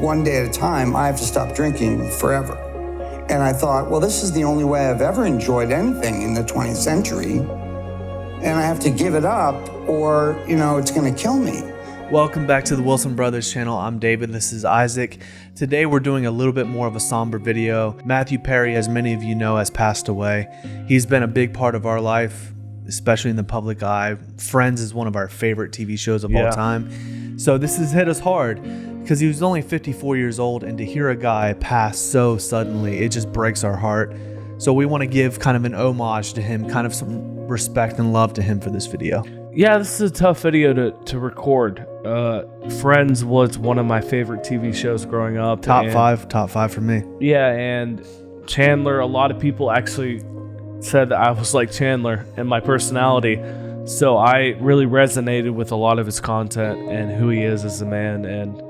one day at a time, I have to stop drinking forever. And I thought, well, this is the only way I've ever enjoyed anything in the 20th century. And I have to give it up or, it's going to kill me. Welcome back to the Wilson Brothers channel. I'm David. This is Isaac. Today we're doing a little bit more of a somber video. Mathew Perry, as many of you know, has passed away. He's been a big part of our life, especially in the public eye. Friends is one of our favorite TV shows of all time. So this has hit us hard because he was only 54 years old, and to hear a guy pass so suddenly, it just breaks our heart. So we want to give kind of an homage to him, kind of some respect and love to him for this video. Yeah, this is a tough video to record. Friends was one of my favorite TV shows growing up. Top five for me. Yeah, and Chandler, a lot of people actually said that I was like Chandler in my personality. So I really resonated with a lot of his content and who he is as a man. And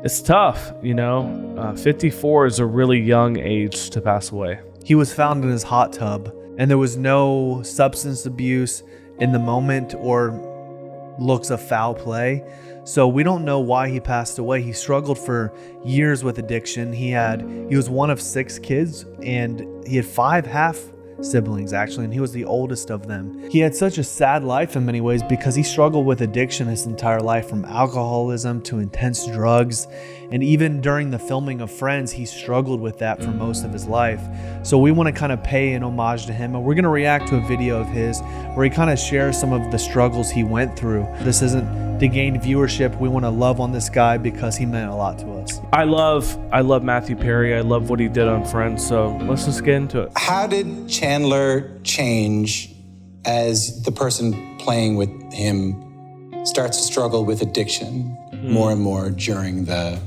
it's tough, 54 is a really young age to pass away. He was found in his hot tub, and there was no substance abuse in the moment or looks of foul play. So we don't know why he passed away. He struggled for years with addiction. He was one of 6 kids, and he had 5 half siblings actually, and he was the oldest of them. He had such a sad life in many ways because he struggled with addiction his entire life, from alcoholism to intense drugs, and even during the filming of Friends, he struggled with that for most of his life. So we want to kind of pay an homage to him, and we're going to react to a video of his where he kind of shares some of the struggles he went through. This isn't to gain viewership. We want to love on this guy because he meant a lot to us. I love Mathew Perry. I love what he did on Friends. So let's just get into it. How did Chandler change as the person playing with him starts to struggle with addiction more and more during the...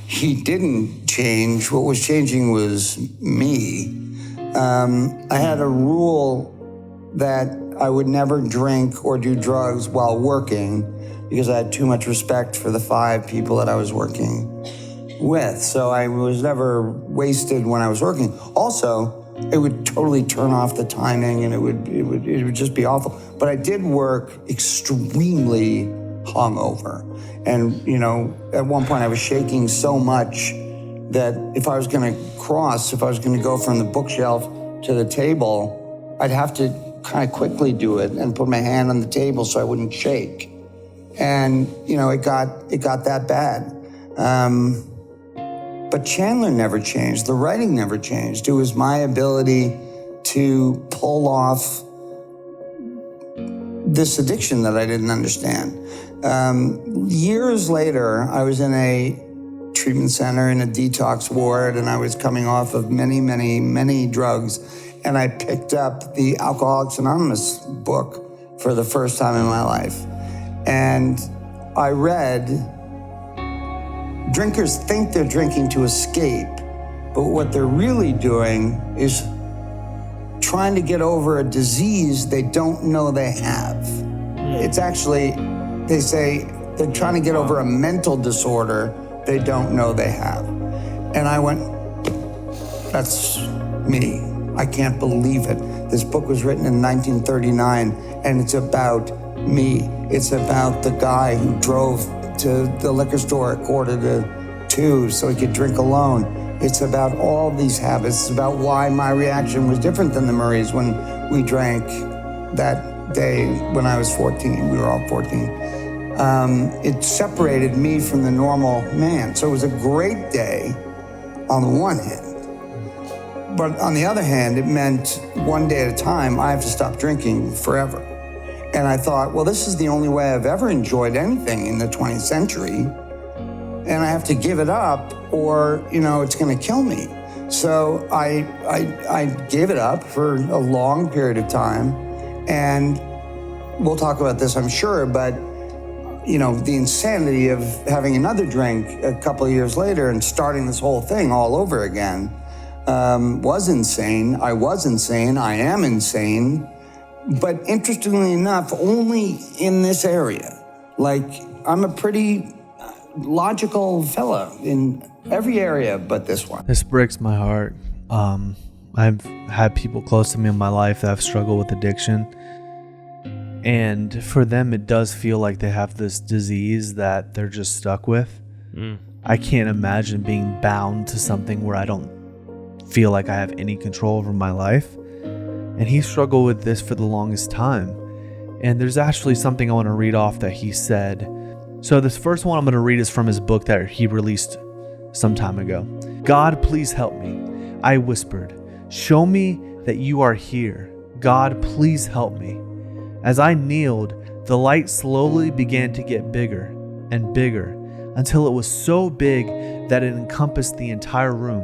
He didn't change. What was changing was me. I had a rule that I would never drink or do drugs while working because I had too much respect for the 5 people that I was working with. So I was never wasted when I was working. Also, it would totally turn off the timing, and it would just be awful. But I did work extremely hungover. And, at one point I was shaking so much that if I was going to go from the bookshelf to the table, I'd have to kind of quickly do it and put my hand on the table so I wouldn't shake. And, it got that bad. But Chandler never changed. The writing never changed. It was my ability to pull off this addiction that I didn't understand. Years later, I was in a treatment center in a detox ward, and I was coming off of many, many, many drugs. And I picked up the Alcoholics Anonymous book for the first time in my life. And I read, drinkers think they're drinking to escape, but what they're really doing is trying to get over a disease they don't know they have. It's actually, they say they're trying to get over a mental disorder they don't know they have. And I went, that's me. I can't believe it. This book was written in 1939, and it's about me. It's about the guy who drove to the liquor store at 1:45 so he could drink alone. It's about all these habits. It's about why my reaction was different than the Murrays when we drank that day when I was 14. We were all 14. It separated me from the normal man. So it was a great day on the one hand. But on the other hand, it meant one day at a time, I have to stop drinking forever. And I thought, well, this is the only way I've ever enjoyed anything in the 20th century. And I have to give it up or, it's going to kill me. So I gave it up for a long period of time. And we'll talk about this, I'm sure, but, the insanity of having another drink a couple of years later and starting this whole thing all over again was insane. I was insane. I am insane. But interestingly enough, only in this area. Like, I'm a pretty logical fella in every area but this one. This breaks my heart. I've had people close to me in my life that have struggled with addiction. And for them, it does feel like they have this disease that they're just stuck with. I can't imagine being bound to something where I don't feel like I have any control over my life. And he struggled with this for the longest time. And there's actually something I want to read off that he said. So this first one I'm going to read is from his book that he released some time ago. God, please help me. I whispered, show me that you are here. God, please help me. As I kneeled, the light slowly began to get bigger and bigger until it was so big that it encompassed the entire room.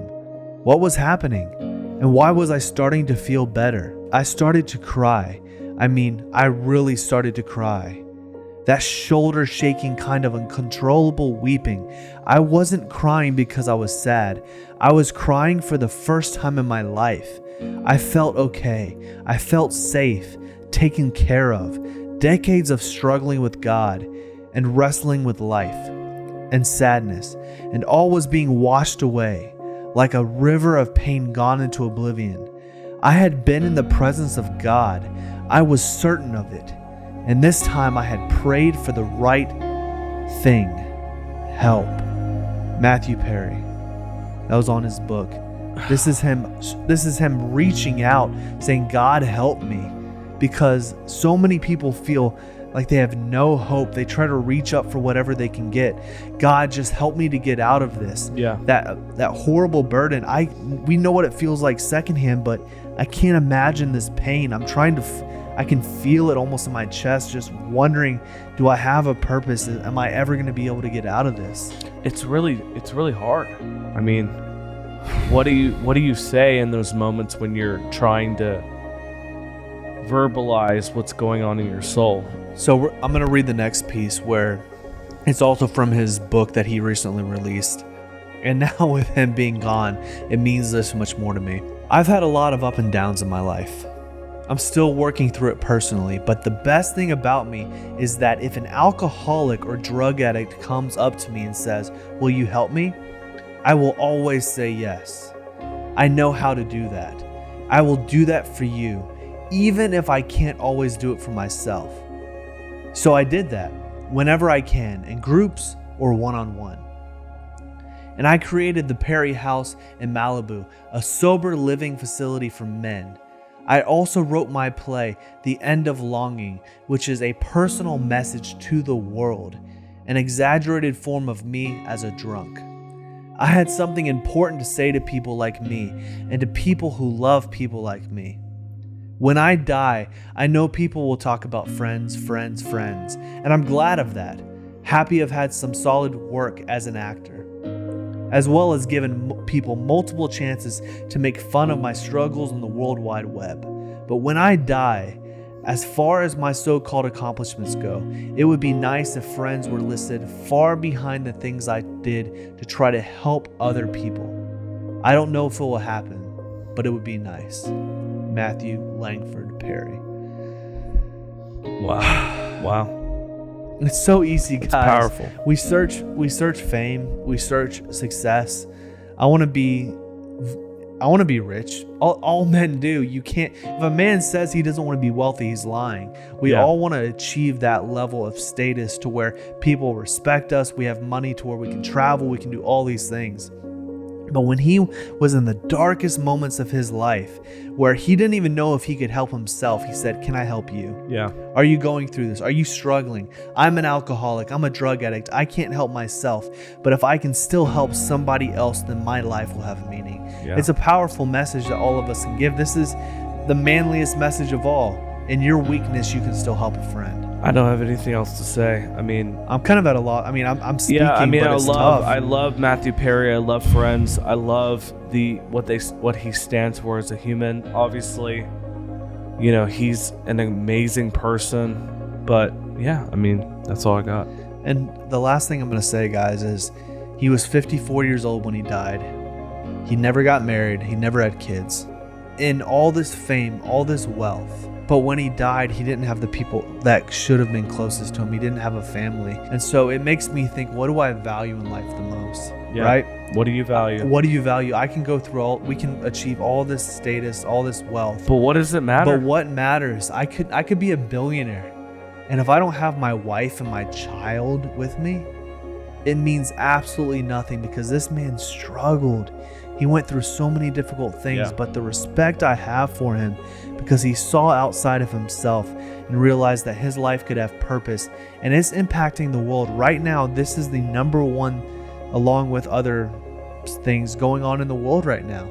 What was happening? And why was I starting to feel better? I started to cry. I really started to cry. That shoulder shaking kind of uncontrollable weeping. I wasn't crying because I was sad. I was crying for the first time in my life. I felt okay. I felt safe, taken care of. Decades of struggling with God and wrestling with life and sadness, and all was being washed away like a river of pain gone into oblivion. I had been in the presence of God. I was certain of it. And this time I had prayed for the right thing. Help. Mathew Perry. That was on his book. This is him reaching out, saying, God, help me. Because so many people feel like they have no hope. They try to reach up for whatever they can get. God, just help me to get out of this. Yeah. That horrible burden. We know what it feels like secondhand, but I can't imagine this pain. I can feel it almost in my chest, just wondering, do I have a purpose? Am I ever going to be able to get out of this? It's really hard. I mean, what do you say in those moments when you're trying to verbalize what's going on in your soul? So I'm going to read the next piece where it's also from his book that he recently released. And now with him being gone, it means this much more to me. I've had a lot of up and downs in my life. I'm still working through it personally, but the best thing about me is that if an alcoholic or drug addict comes up to me and says, will you help me? I will always say yes. I know how to do that. I will do that for you, even if I can't always do it for myself. So I did that whenever I can, in groups or one-on-one. And I created the Perry House in Malibu, a sober living facility for men. I also wrote my play, The End of Longing, which is a personal message to the world, an exaggerated form of me as a drunk. I had something important to say to people like me and to people who love people like me. When I die, I know people will talk about friends, and I'm glad of that. Happy I've had some solid work as an actor, as well as given people multiple chances to make fun of my struggles on the World Wide Web. But when I die, as far as my so-called accomplishments go, it would be nice if friends were listed far behind the things I did to try to help other people. I don't know if it will happen, but it would be nice. Mathew Langford Perry. Wow. It's so easy, guys. It's powerful. We search fame, we search success. I want to be rich. All men do. You can't. If a man says he doesn't want to be wealthy, he's lying. We all want to achieve that level of status to where people respect us. We have money to where we can travel. We can do all these things. But when he was in the darkest moments of his life, where he didn't even know if he could help himself, he said, can I help you? Yeah. Are you going through this? Are you struggling? I'm an alcoholic. I'm a drug addict. I can't help myself. But if I can still help somebody else, then my life will have meaning. Yeah. It's a powerful message that all of us can give. This is the manliest message of all. In your weakness, you can still help a friend. I don't have anything else to say. I mean, I'm kind of at a loss. I mean, I'm speaking, but it's tough. I love Mathew Perry. I love Friends. I love what he stands for as a human. Obviously, you know, he's an amazing person. But yeah, I mean, that's all I got. And the last thing I'm going to say, guys, is he was 54 years old when he died. He never got married. He never had kids. In all this fame, all this wealth. But when he died, he didn't have the people that should have been closest to him. He didn't have a family. And so it makes me think, what do I value in life the most? Yeah. Right? What do you value? What do you value? I can go through we can achieve all this status, all this wealth. But what does it matter? But what matters? I could be a billionaire. And if I don't have my wife and my child with me, it means absolutely nothing because this man struggled. He went through so many difficult things, but the respect I have for him because he saw outside of himself and realized that his life could have purpose and it's impacting the world. Right now, this is the number one, along with other things going on in the world right now.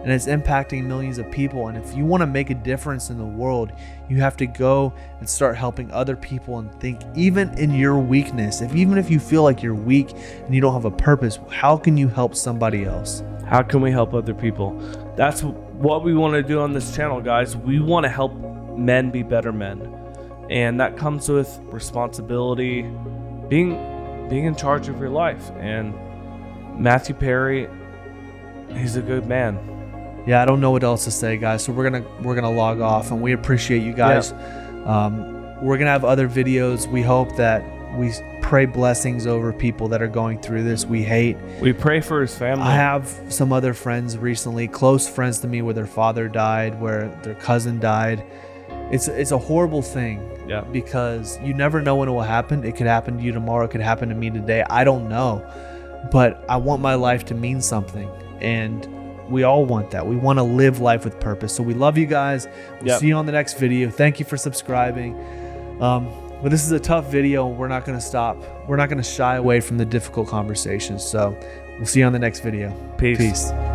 And it's impacting millions of people. And if you want to make a difference in the world, you have to go and start helping other people and think, even in your weakness, even if you feel like you're weak and you don't have a purpose, how can you help somebody else? How can we help other people? That's what we want to do on this channel, guys. We want to help men be better men. And that comes with responsibility, being in charge of your life. And Mathew Perry, he's a good man. Yeah, I don't know what else to say, guys. So we're gonna log off, and we appreciate you guys. We're gonna have other videos. We hope that we pray blessings over people that are going through this. We pray for his family. I have some other friends recently, close friends to me, where their father died, where their cousin died. It's a horrible thing. Yeah. Because you never know when it will happen. It could happen to you tomorrow. It could happen to me today. I don't know, but I want my life to mean something, and we all want that. We want to live life with purpose. So we love you guys. We'll see you on the next video. Thank you for subscribing. But this is a tough video. We're not going to stop. We're not going to shy away from the difficult conversations. So we'll see you on the next video. Peace. Peace.